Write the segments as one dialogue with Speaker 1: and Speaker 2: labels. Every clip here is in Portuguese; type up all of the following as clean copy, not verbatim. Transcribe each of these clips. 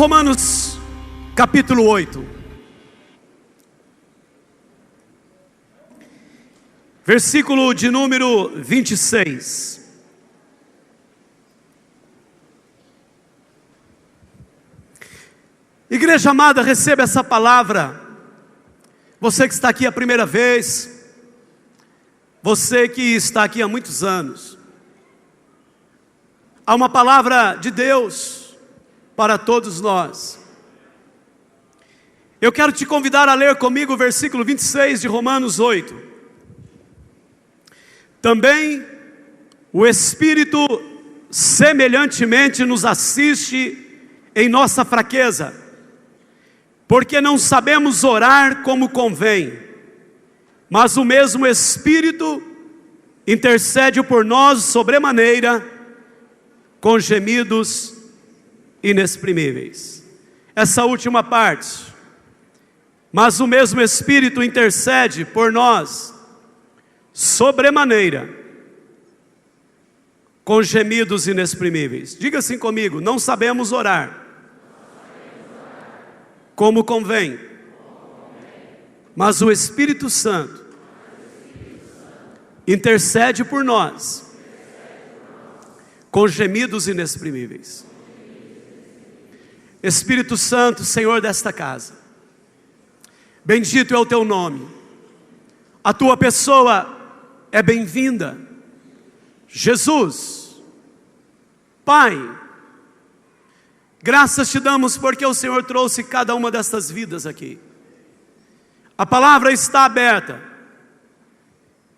Speaker 1: Romanos capítulo 8, versículo de número 26. Igreja amada, receba essa palavra. Você que está aqui a primeira vez, você que está aqui há muitos anos, há uma palavra de Deus para todos nós. Eu quero te convidar a ler comigo o versículo 26 de Romanos 8. Também o Espírito semelhantemente nos assiste em nossa fraqueza, porque não sabemos orar como convém, mas o mesmo Espírito intercede por nós sobremaneira, com gemidos inexprimíveis. Essa última parte, mas o mesmo Espírito intercede por nós sobremaneira, com gemidos inexprimíveis. Diga assim comigo: não sabemos orar como convém, mas o Espírito Santo intercede por nós com gemidos inexprimíveis. Espírito Santo, Senhor desta casa, bendito é o teu nome, a tua pessoa é bem-vinda. Jesus, Pai, graças te damos porque o Senhor trouxe cada uma destas vidas aqui. A palavra está aberta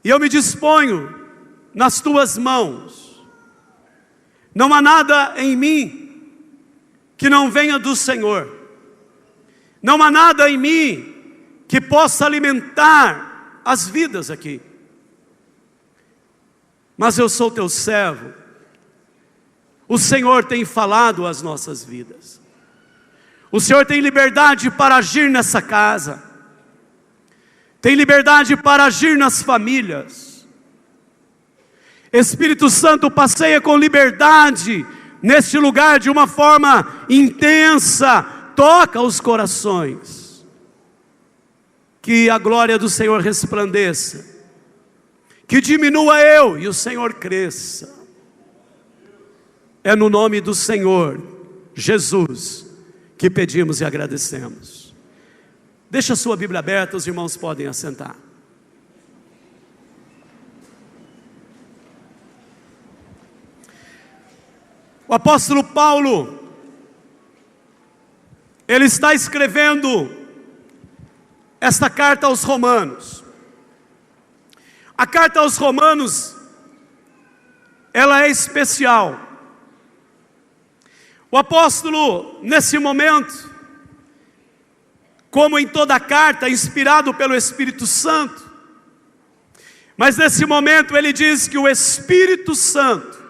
Speaker 1: e eu me disponho nas tuas mãos. Não há nada em mim que não venha do Senhor. Não há nada em mim que possa alimentar as vidas aqui. Mas eu sou teu servo. O Senhor tem falado às nossas vidas. O Senhor tem liberdade para agir nessa casa. Tem liberdade para agir nas famílias. Espírito Santo, passeia com liberdade neste lugar de uma forma intensa. Toca os corações. Que a glória do Senhor resplandeça. Que diminua eu e o Senhor cresça. É no nome do Senhor Jesus que pedimos e agradecemos. Deixa a sua Bíblia aberta, os irmãos podem assentar. O apóstolo Paulo, ele está escrevendo esta carta aos Romanos. A carta aos Romanos, ela é especial. O apóstolo, nesse momento, como em toda a carta, inspirado pelo Espírito Santo, mas nesse momento ele diz que o Espírito Santo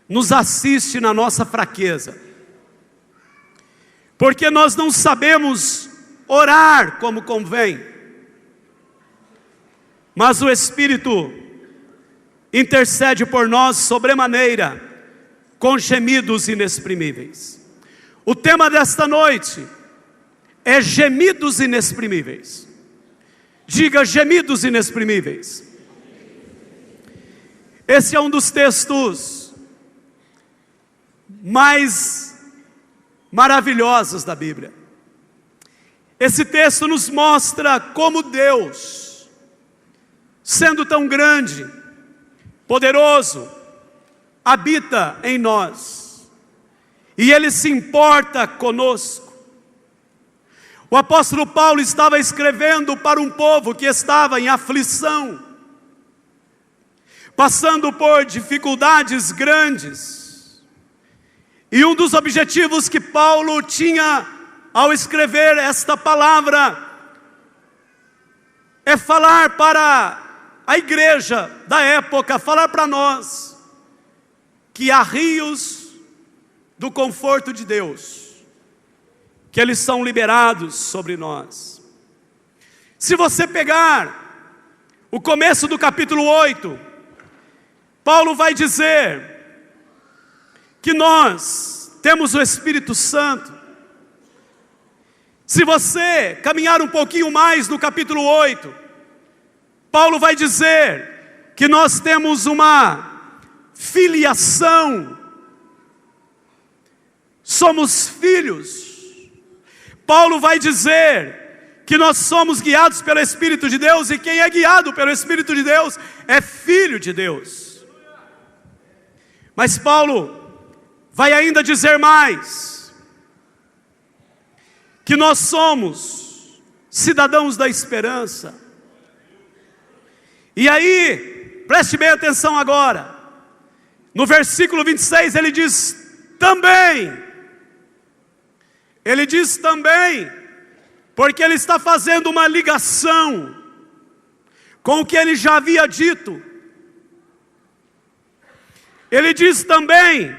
Speaker 1: nos assiste na nossa fraqueza, porque nós não sabemos orar como convém, mas o Espírito intercede por nós sobremaneira, com gemidos inexprimíveis. O tema desta noite é gemidos inexprimíveis. Diga: gemidos inexprimíveis. Esse é um dos textos mais maravilhosos da Bíblia. Esse texto nos mostra como Deus, sendo tão grande, poderoso, habita em nós, e Ele se importa conosco. O apóstolo Paulo estava escrevendo para um povo que estava em aflição, passando por dificuldades grandes, e um dos objetivos que Paulo tinha ao escrever esta palavra é falar para a igreja da época, falar para nós que há rios do conforto de Deus, que eles são liberados sobre nós. Se você pegar o começo do capítulo 8, Paulo vai dizer que nós temos o Espírito Santo. Se você caminhar um pouquinho mais no capítulo 8, Paulo vai dizer que nós temos uma filiação, somos filhos. Paulo vai dizer que nós somos guiados pelo Espírito de Deus, e quem é guiado pelo Espírito de Deus é filho de Deus. Mas Paulo vai ainda dizer mais, que nós somos cidadãos da esperança. E aí, preste bem atenção agora, no versículo 26 ele diz também. Ele diz também, porque ele está fazendo uma ligação com o que ele já havia dito. Ele diz também,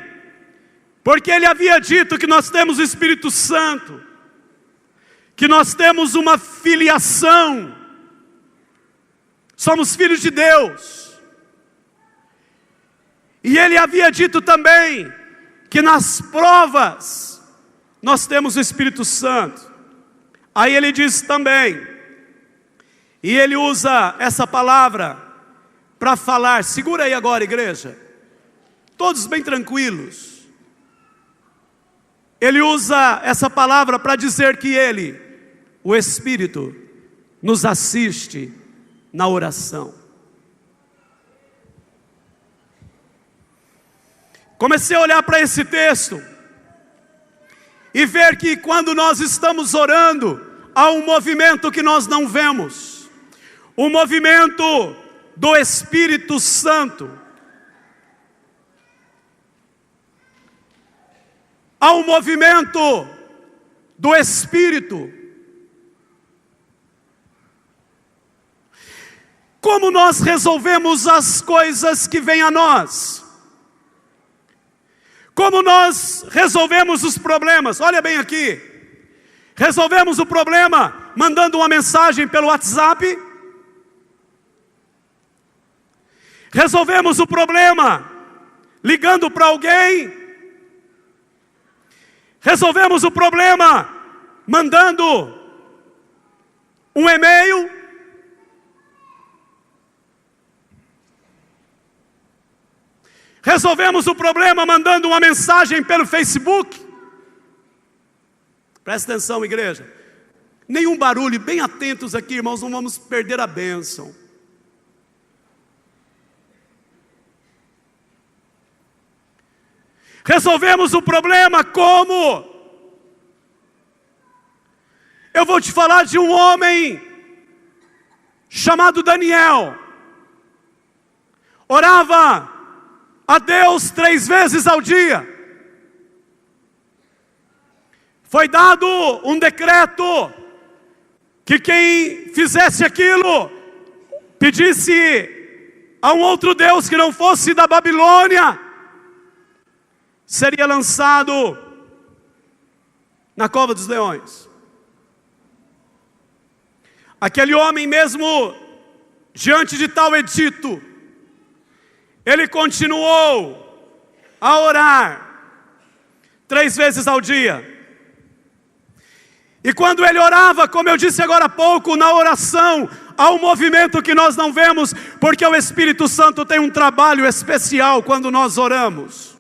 Speaker 1: porque ele havia dito que nós temos o Espírito Santo, que nós temos uma filiação, somos filhos de Deus. E ele havia dito também que nas provas nós temos o Espírito Santo. Aí ele diz também, e ele usa essa palavra para falar, segura aí agora, igreja, todos bem tranquilos. Ele usa essa palavra para dizer que ele, o Espírito, nos assiste na oração. Comecei a olhar para esse texto e ver que quando nós estamos orando, há um movimento que nós não vemos, o movimento do Espírito Santo. Há um movimento do Espírito. Como nós resolvemos as coisas que vêm a nós? Como nós resolvemos os problemas? Olha bem aqui. Resolvemos o problema mandando uma mensagem pelo WhatsApp. Resolvemos o problema ligando para alguém. Resolvemos o problema mandando um e-mail. Resolvemos o problema mandando uma mensagem pelo Facebook. Presta atenção, igreja. Nenhum barulho, bem atentos aqui, irmãos, não vamos perder a bênção. Resolvemos o problema como? Eu vou te falar de um homem chamado Daniel. Orava a Deus 3 vezes ao dia. Foi dado um decreto que quem fizesse aquilo pedisse a um outro Deus que não fosse da Babilônia, seria lançado na cova dos leões. Aquele homem mesmo, diante de tal edito, ele continuou a orar 3 vezes ao dia. E quando ele orava, como eu disse agora há pouco, na oração, há um movimento que nós não vemos, porque o Espírito Santo tem um trabalho especial quando nós oramos.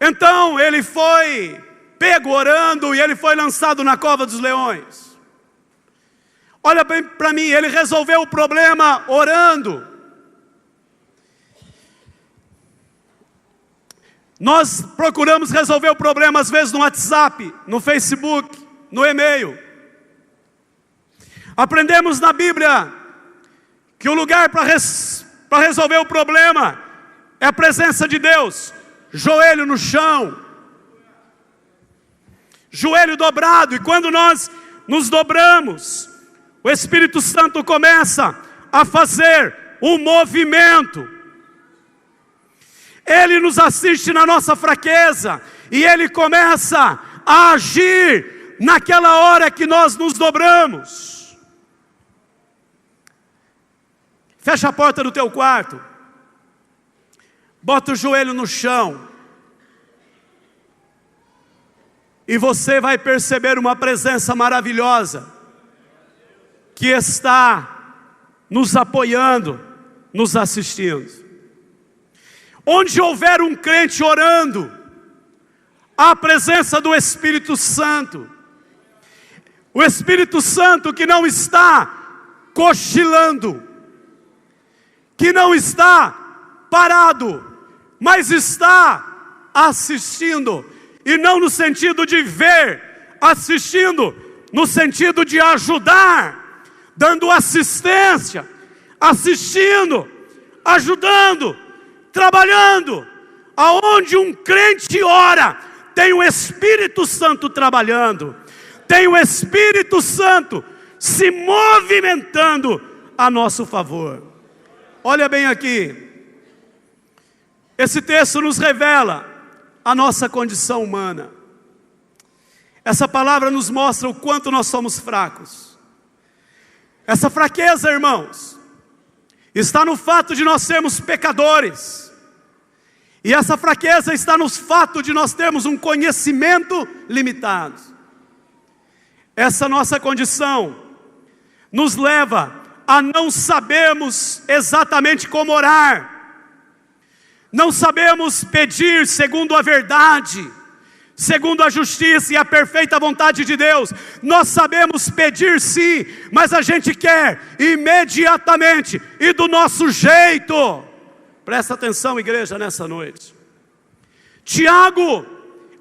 Speaker 1: Então ele foi pego orando e ele foi lançado na cova dos leões. Olha bem para mim, ele resolveu o problema orando. Nós procuramos resolver o problema às vezes no WhatsApp, no Facebook, no e-mail. Aprendemos na Bíblia que o lugar para resolver o problema é a presença de Deus. Joelho no chão, joelho dobrado, e quando nós nos dobramos, o Espírito Santo começa a fazer um movimento. Ele nos assiste na nossa fraqueza, e Ele começa a agir naquela hora que nós nos dobramos. Fecha a porta do teu quarto. Bota o joelho no chão. E você vai perceber uma presença maravilhosa que está nos apoiando, nos assistindo. Onde houver um crente orando, há a presença do Espírito Santo. O Espírito Santo que não está cochilando, que não está parado, mas está assistindo. E não no sentido de ver, assistindo, no sentido de ajudar, dando assistência, assistindo, ajudando, trabalhando. Aonde um crente ora, tem o Espírito Santo trabalhando, tem o Espírito Santo se movimentando a nosso favor. Olha bem aqui, esse texto nos revela a nossa condição humana. Essa palavra nos mostra o quanto nós somos fracos. Essa fraqueza, irmãos, está no fato de nós sermos pecadores. E essa fraqueza está no fato de nós termos um conhecimento limitado. Essa nossa condição nos leva a não sabermos exatamente como orar. Não sabemos pedir segundo a verdade, segundo a justiça e a perfeita vontade de Deus. Nós sabemos pedir sim, mas a gente quer imediatamente e do nosso jeito. Presta atenção, igreja, nessa noite. Tiago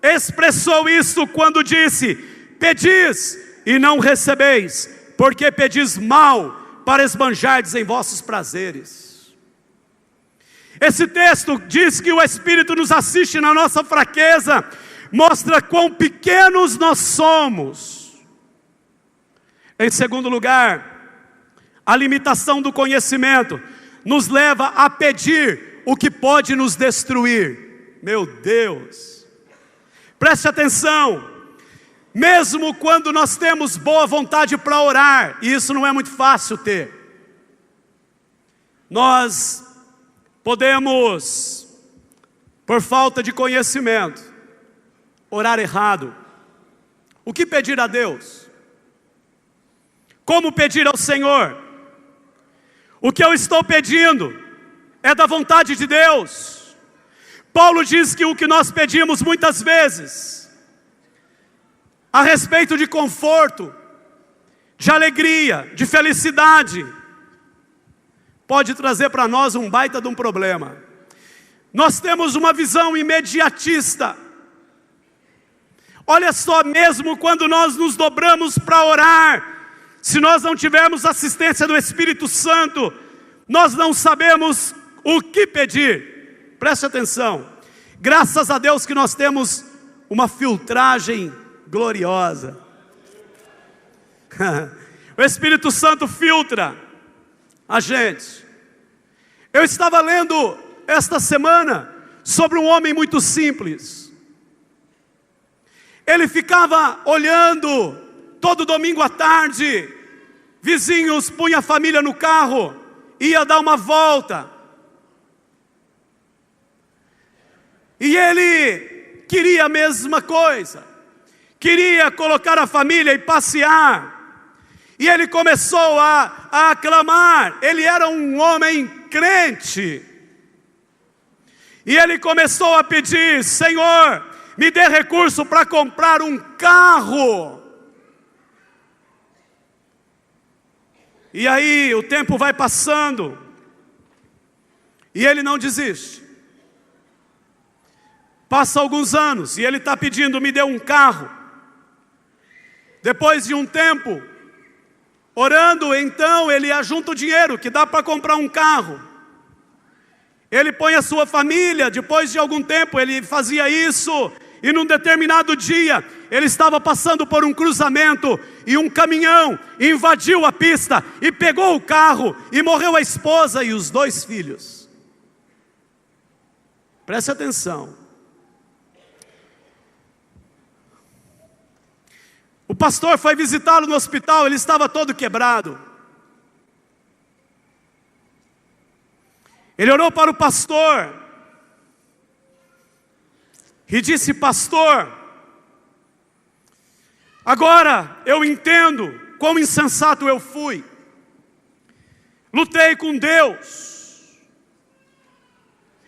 Speaker 1: expressou isso quando disse: pedis e não recebeis, porque pedis mal para esbanjardes em vossos prazeres. Esse texto diz que o Espírito nos assiste na nossa fraqueza, mostra quão pequenos nós somos. Em segundo lugar, a limitação do conhecimento nos leva a pedir o que pode nos destruir. Meu Deus, preste atenção, mesmo quando nós temos boa vontade para orar, e isso não é muito fácil ter, nós podemos, por falta de conhecimento, orar errado. O que pedir a Deus? Como pedir ao Senhor? O que eu estou pedindo é da vontade de Deus. Paulo diz que o que nós pedimos muitas vezes, a respeito de conforto, de alegria, de felicidade, pode trazer para nós um baita de um problema. Nós temos uma visão imediatista. Olha só, mesmo quando nós nos dobramos para orar, se nós não tivermos assistência do Espírito Santo, nós não sabemos o que pedir. Preste atenção, graças a Deus que nós temos uma filtragem gloriosa. O Espírito Santo filtra a gente. Eu estava lendo esta semana sobre um homem muito simples. Ele ficava olhando todo domingo à tarde, vizinhos punham a família no carro, ia dar uma volta. E ele queria a mesma coisa, queria colocar a família e passear. E ele começou a clamar. Ele era um homem crente. E ele começou a pedir: Senhor, me dê recurso para comprar um carro. E aí o tempo vai passando, e ele não desiste. Passa alguns anos, e ele está pedindo: me dê um carro. Depois de um tempo, orando, então ele ajunta o dinheiro que dá para comprar um carro. Ele põe a sua família. Depois de algum tempo ele fazia isso, e num determinado dia ele estava passando por um cruzamento, e um caminhão invadiu a pista e pegou o carro, e morreu a esposa e os 2 filhos. Preste atenção. O pastor foi visitá-lo no hospital, ele estava todo quebrado. Ele orou para o pastor, e disse: pastor, agora eu entendo quão insensato eu fui. Lutei com Deus.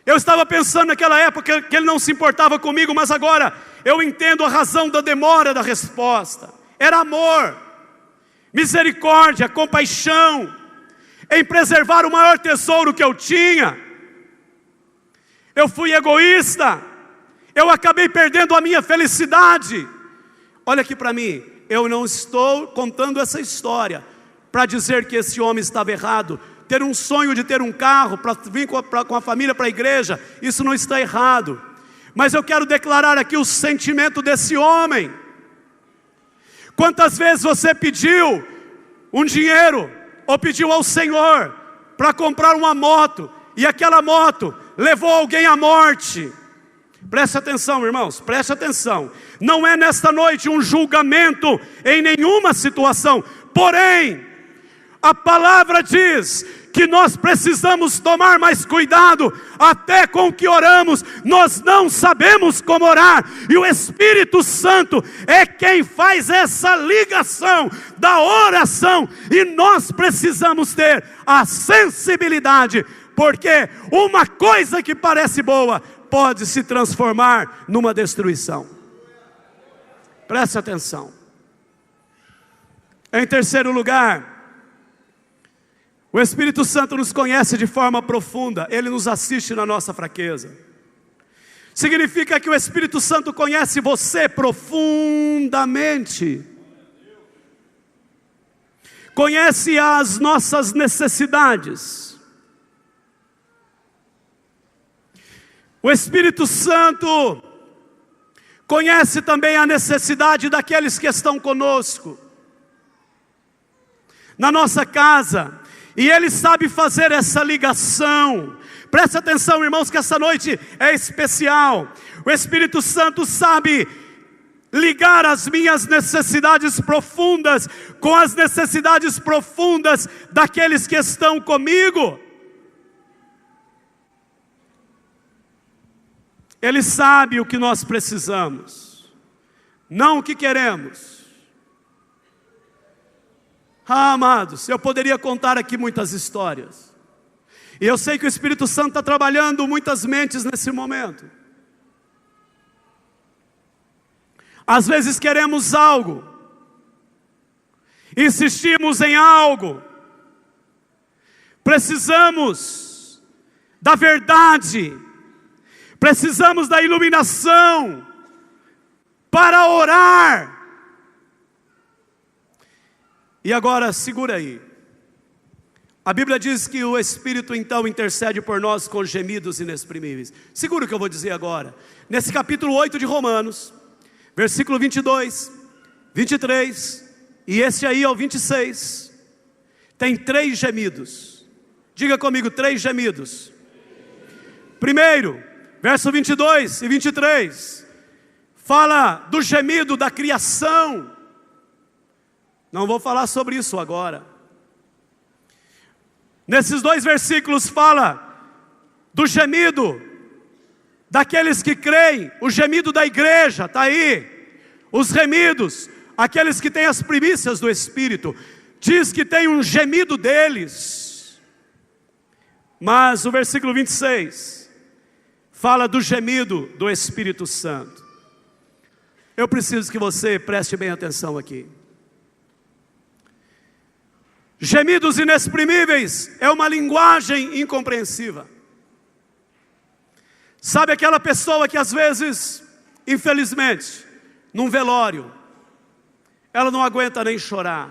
Speaker 1: Eu estava pensando naquela época que Ele não se importava comigo, mas agora eu entendo a razão da demora da resposta. Era amor, misericórdia, compaixão, em preservar o maior tesouro que eu tinha. Eu fui egoísta, eu acabei perdendo a minha felicidade. Olha aqui para mim, eu não estou contando essa história para dizer que esse homem estava errado. Ter um sonho de ter um carro, para vir com a família para a igreja, isso não está errado. Mas eu quero declarar aqui o sentimento desse homem. Quantas vezes você pediu um dinheiro, ou pediu ao Senhor para comprar uma moto, e aquela moto levou alguém à morte? Preste atenção, irmãos, preste atenção. Não é nesta noite um julgamento em nenhuma situação, porém, a palavra diz que nós precisamos tomar mais cuidado, até com o que oramos. Nós não sabemos como orar, e o Espírito Santo é quem faz essa ligação da oração, e nós precisamos ter a sensibilidade, porque uma coisa que parece boa, pode se transformar numa destruição. Preste atenção. Em terceiro lugar, o Espírito Santo nos conhece de forma profunda. Ele nos assiste na nossa fraqueza. Significa que o Espírito Santo conhece você profundamente. Conhece as nossas necessidades. O Espírito Santo conhece também a necessidade daqueles que estão conosco na nossa casa. E Ele sabe fazer essa ligação. Preste atenção, irmãos, que essa noite é especial. O Espírito Santo sabe ligar as minhas necessidades profundas com as necessidades profundas daqueles que estão comigo. Ele sabe o que nós precisamos, não o que queremos. Amados, eu poderia contar aqui muitas histórias, e eu sei que o Espírito Santo está trabalhando muitas mentes nesse momento. Às vezes queremos algo, insistimos em algo, precisamos da verdade, precisamos da iluminação para orar. E agora, segura aí. A Bíblia diz que o Espírito então intercede por nós com gemidos inexprimíveis. Segura o que eu vou dizer agora. Nesse capítulo 8 de Romanos, versículo 22, 23, e esse aí é o 26. Tem 3 gemidos. Diga comigo, 3 gemidos. Primeiro, verso 22 e 23, fala do gemido da criação. Não vou falar sobre isso agora. Nesses 2 versículos fala do gemido daqueles que creem, o gemido da igreja, está aí. Os remidos, aqueles que têm as primícias do Espírito, diz que tem um gemido deles. Mas o versículo 26 fala do gemido do Espírito Santo. Eu preciso que você preste bem atenção aqui. Gemidos inexprimíveis é uma linguagem incompreensível. Sabe aquela pessoa que às vezes, infelizmente, num velório, ela não aguenta nem chorar.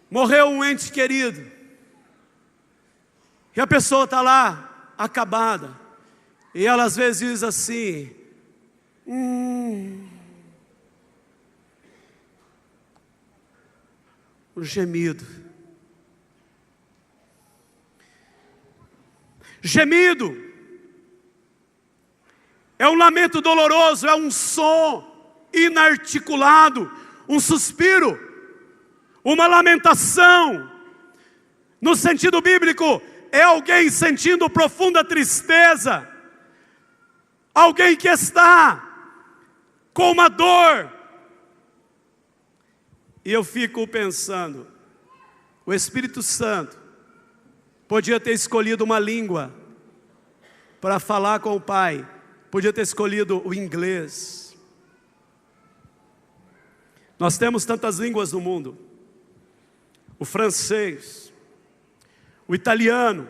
Speaker 1: Morreu um ente querido, e a pessoa está lá, acabada, e ela às vezes diz assim: um gemido. Gemido é um lamento doloroso, é um som inarticulado, um suspiro, uma lamentação. No sentido bíblico, é alguém sentindo profunda tristeza, alguém que está com uma dor. E eu fico pensando, o Espírito Santo podia ter escolhido uma língua para falar com o Pai, podia ter escolhido o inglês. Nós temos tantas línguas no mundo: o francês, o italiano,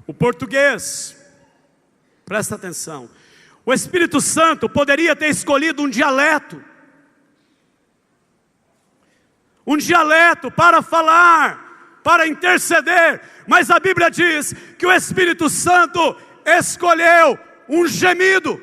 Speaker 1: o português. Presta atenção. O Espírito Santo poderia ter escolhido um dialeto para falar, para interceder, mas a Bíblia diz que o Espírito Santo escolheu um gemido,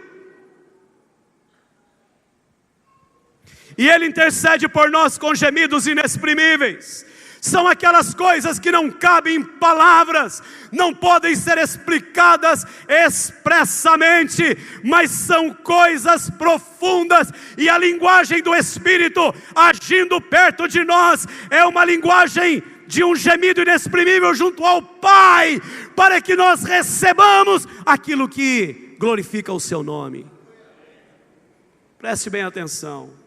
Speaker 1: e Ele intercede por nós com gemidos inexprimíveis. São aquelas coisas que não cabem em palavras, não podem ser explicadas expressamente, mas são coisas profundas, e a linguagem do Espírito agindo perto de nós é uma linguagem de um gemido inexprimível junto ao Pai, para que nós recebamos aquilo que glorifica o seu nome. Preste bem atenção.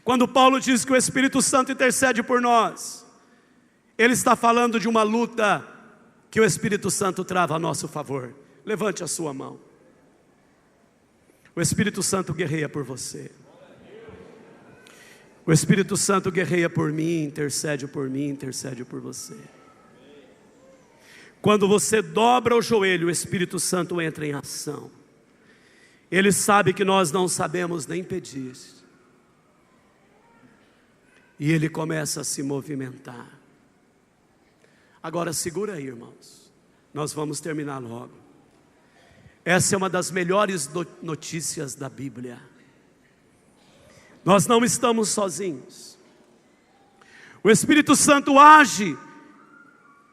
Speaker 1: Quando Paulo diz que o Espírito Santo intercede por nós, ele está falando de uma luta que o Espírito Santo trava a nosso favor. Levante a sua mão. O Espírito Santo guerreia por você. O Espírito Santo guerreia por mim, intercede por você. Quando você dobra o joelho, o Espírito Santo entra em ação. Ele sabe que nós não sabemos nem pedir, e Ele começa a se movimentar. Agora segura aí, irmãos, nós vamos terminar logo. Essa é uma das melhores notícias da Bíblia. Nós não estamos sozinhos. O Espírito Santo age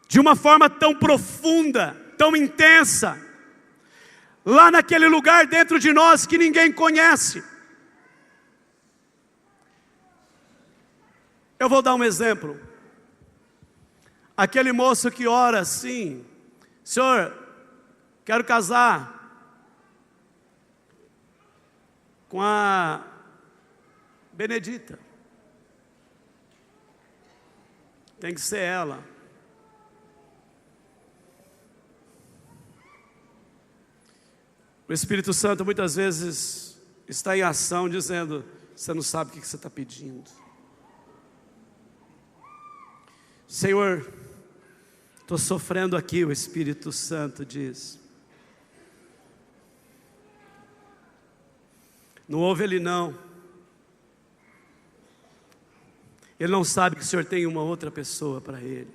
Speaker 1: de uma forma tão profunda, tão intensa, lá naquele lugar dentro de nós que ninguém conhece. Eu vou dar um exemplo. Aquele moço que ora assim: Senhor, quero casar com a Benedita. Tem que ser ela. O Espírito Santo muitas vezes está em ação dizendo: você não sabe o que você está pedindo. Senhor, estou sofrendo aqui. O Espírito Santo diz: não ouve ele não. Ele não sabe que o Senhor tem uma outra pessoa para ele.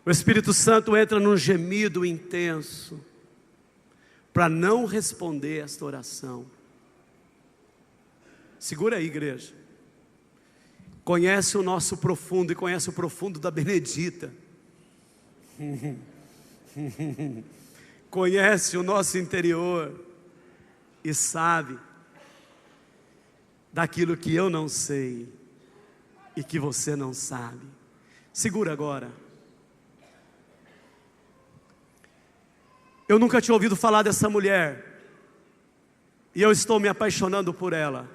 Speaker 1: O Espírito Santo entra num gemido intenso para não responder esta oração. Segura aí, igreja. Conhece o nosso profundo e conhece o profundo da Benedita. Conhece o nosso interior e sabe daquilo que eu não sei e que você não sabe. Segura agora. Eu nunca tinha ouvido falar dessa mulher, e eu estou me apaixonando por ela.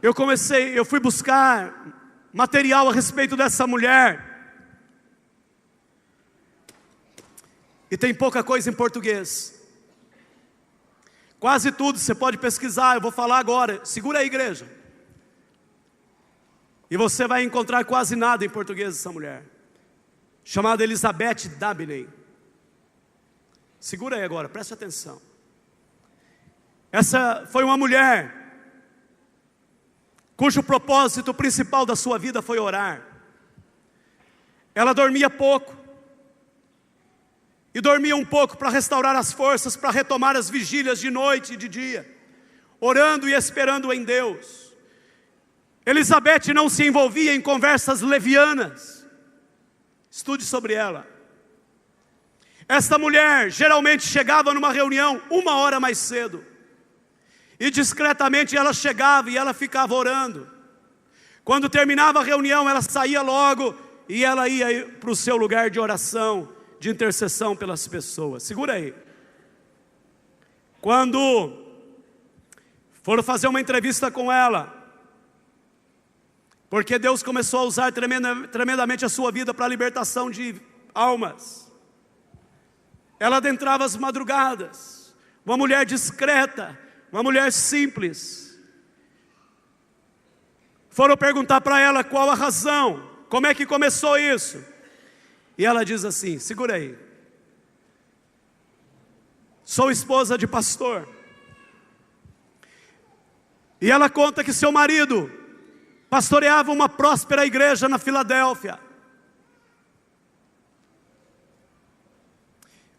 Speaker 1: Eu fui buscar material a respeito dessa mulher, e tem pouca coisa em português. Quase tudo você pode pesquisar, eu vou falar agora. Segura aí, igreja. E você vai encontrar quase nada em português dessa mulher, chamada Elizabeth Dabney. Segura aí agora, preste atenção. Essa foi uma mulher cujo propósito principal da sua vida foi orar. Ela dormia pouco, e dormia um pouco para restaurar as forças, para retomar as vigílias de noite e de dia, orando e esperando em Deus. Elizabeth não se envolvia em conversas levianas. Estude sobre ela. Esta mulher geralmente chegava numa reunião 1 hora mais cedo, E discretamente ela chegava e ela ficava orando. Quando terminava a reunião, ela saía logo e ela ia para o seu lugar de oração, de intercessão pelas pessoas. Segura aí. Quando foram fazer uma entrevista com ela, porque Deus começou a usar tremendamente a sua vida para a libertação de almas. Ela adentrava as madrugadas, uma mulher discreta, uma mulher simples. Foram perguntar para ela qual a razão, como é que começou isso. E ela diz assim, segura aí. Sou esposa de pastor. E ela conta que seu marido pastoreava uma próspera igreja na Filadélfia.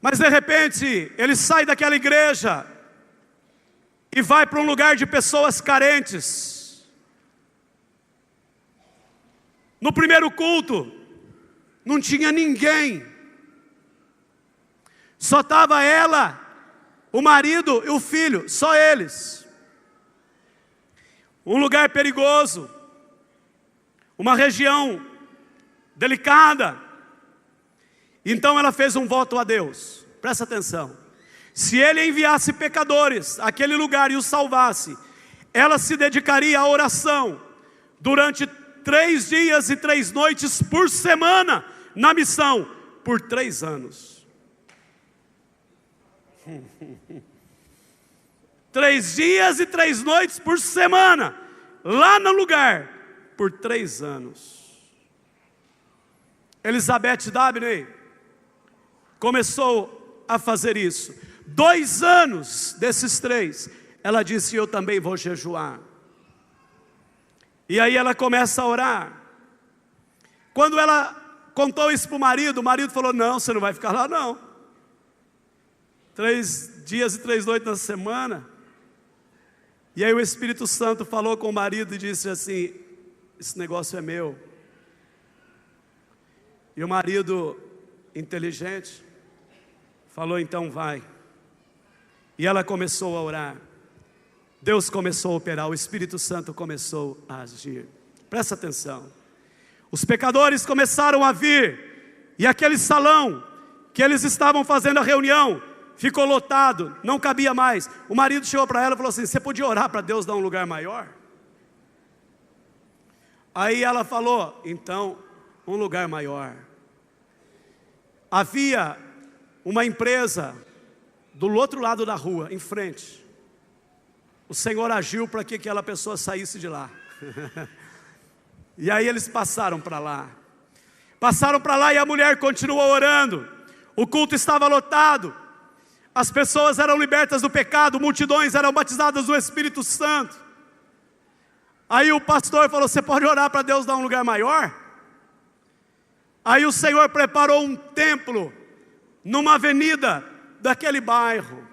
Speaker 1: Mas de repente, ele sai daquela igreja e vai para um lugar de pessoas carentes. No primeiro culto, não tinha ninguém. Só estava ela, o marido e o filho, só eles. Um lugar perigoso, uma região delicada. Então ela fez um voto a Deus, presta atenção. Se Ele enviasse pecadores àquele lugar e os salvasse, ela se dedicaria à oração durante 3 dias e 3 noites por semana na missão, por 3 anos. 3 dias e 3 noites por semana, lá no lugar, por 3 anos. Elizabeth Dabney começou a fazer isso. 2 anos desses 3, ela disse, eu também vou jejuar. E aí ela começa a orar. Quando ela contou isso para o marido falou, não, você não vai ficar lá não. 3 dias e 3 noites na semana. E aí o Espírito Santo falou com o marido e disse assim, esse negócio é meu. E o marido, inteligente, falou, então vai. E ela começou a orar. Deus começou a operar, o Espírito Santo começou a agir. Presta atenção. Os pecadores começaram a vir, e aquele salão que eles estavam fazendo a reunião ficou lotado, não cabia mais. O marido chegou para ela e falou assim, você podia orar para Deus dar um lugar maior? Aí ela falou, então, um lugar maior. Havia uma empresa do outro lado da rua, em frente. O Senhor agiu para que aquela pessoa saísse de lá. E aí eles passaram para lá. Passaram para lá e a mulher continuou orando. O culto estava lotado. As pessoas eram libertas do pecado, multidões eram batizadas no Espírito Santo. Aí o pastor falou, você pode orar para Deus dar um lugar maior? Aí o Senhor preparou um templo numa avenida daquele bairro.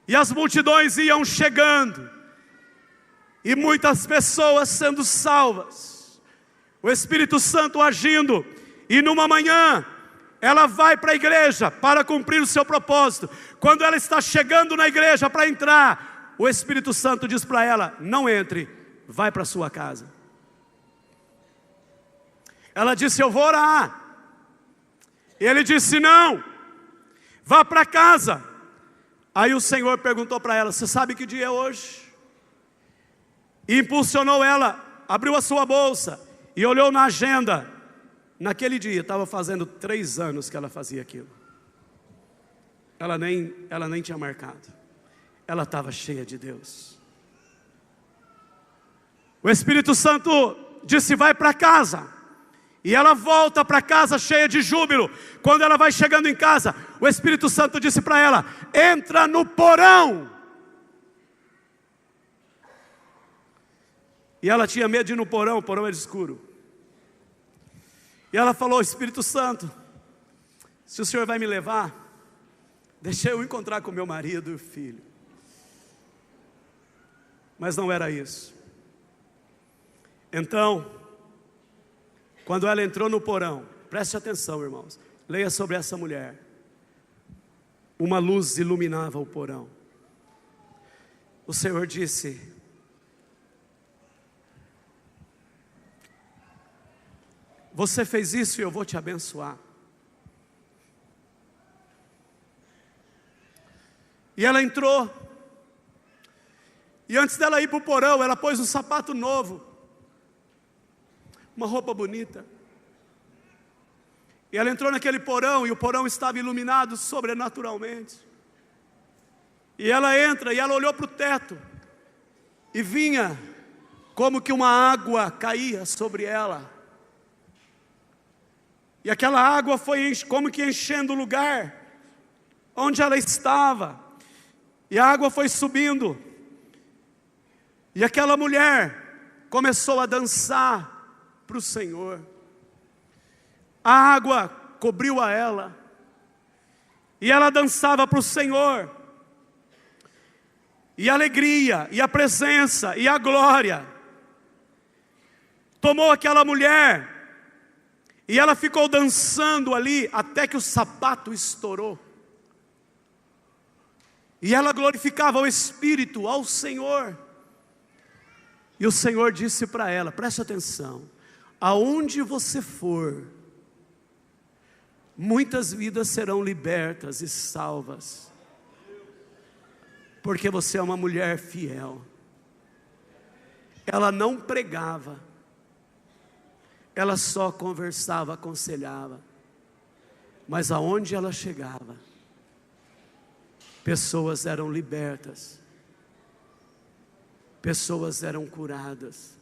Speaker 1: E as multidões iam chegando. E muitas pessoas sendo salvas. O Espírito Santo agindo. E numa manhã, ela vai para a igreja para cumprir o seu propósito. Quando ela está chegando na igreja para entrar, o Espírito Santo diz para ela, não entre, vai para a sua casa. Ela disse, eu vou orar. Ele disse, não, vá para casa. Aí o Senhor perguntou para ela, você sabe que dia é hoje? E impulsionou ela, abriu a sua bolsa e olhou na agenda. Naquele dia, estava fazendo 3 anos que ela fazia aquilo. Ela nem tinha marcado. Ela estava cheia de Deus. O Espírito Santo disse, vai para casa. E ela volta para casa cheia de júbilo. Quando ela vai chegando em casa, o Espírito Santo disse para ela, entra no porão. E ela tinha medo de ir no porão, o porão era escuro. E ela falou, Espírito Santo, se o Senhor vai me levar, deixa eu encontrar com meu marido e o filho. Mas não era isso. Então, quando ela entrou no porão, preste atenção, irmãos, leia sobre essa mulher. Uma luz iluminava o porão. o Senhor disse: você fez isso e eu vou te abençoar. E ela entrou, e antes dela ir para o porão, ela pôs um sapato novo, uma roupa bonita. E ela entrou naquele porão, e o porão estava iluminado sobrenaturalmente. E ela entra, e ela olhou para o teto, e vinha como que uma água caía sobre ela. E aquela água foi como que enchendo o lugar onde ela estava. E a água foi subindo. E aquela mulher começou a dançar para o Senhor. A água cobriu a ela. E ela dançava para o Senhor. E a alegria, e a presença, e a glória tomou aquela mulher. E ela ficou dançando ali até que o sapato estourou. E ela glorificava o Espírito, ao Senhor. E o Senhor disse para ela, preste atenção: aonde você for, muitas vidas serão libertas e salvas, porque você é uma mulher fiel. Ela não pregava, ela só conversava, aconselhava, mas aonde ela chegava, pessoas eram libertas, pessoas eram curadas,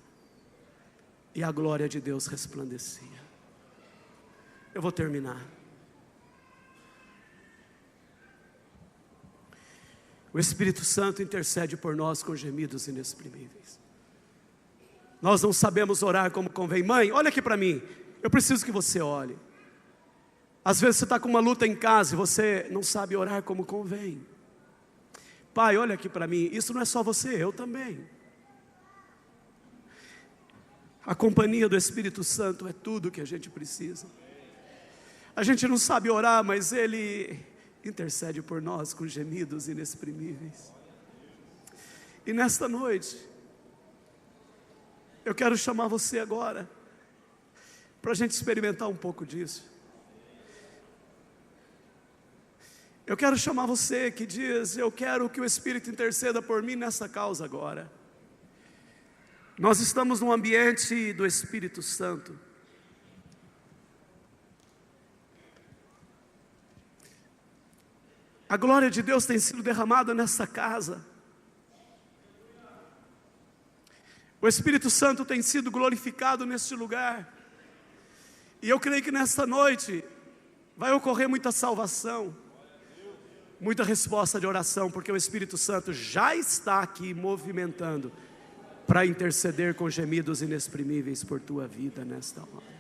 Speaker 1: e a glória de Deus resplandecia. Eu vou terminar. O Espírito Santo intercede por nós com gemidos inexprimíveis. Nós não sabemos orar como convém. Mãe, olha aqui para mim, eu preciso que você olhe. Às vezes você está com uma luta em casa e você não sabe orar como convém. Pai, olha aqui para mim, isso não é só você, eu também. A companhia do Espírito Santo é tudo que a gente precisa. A gente não sabe orar, mas Ele intercede por nós com gemidos inexprimíveis. E nesta noite, eu quero chamar você agora, para a gente experimentar um pouco disso. Eu quero chamar você que diz: eu quero que o Espírito interceda por mim nessa causa agora. Nós estamos num ambiente do Espírito Santo. A glória de Deus tem sido derramada nessa casa. O Espírito Santo tem sido glorificado neste lugar. E eu creio que nesta noite vai ocorrer muita salvação, muita resposta de oração, porque o Espírito Santo já está aqui movimentando para interceder com gemidos inexprimíveis por tua vida nesta hora.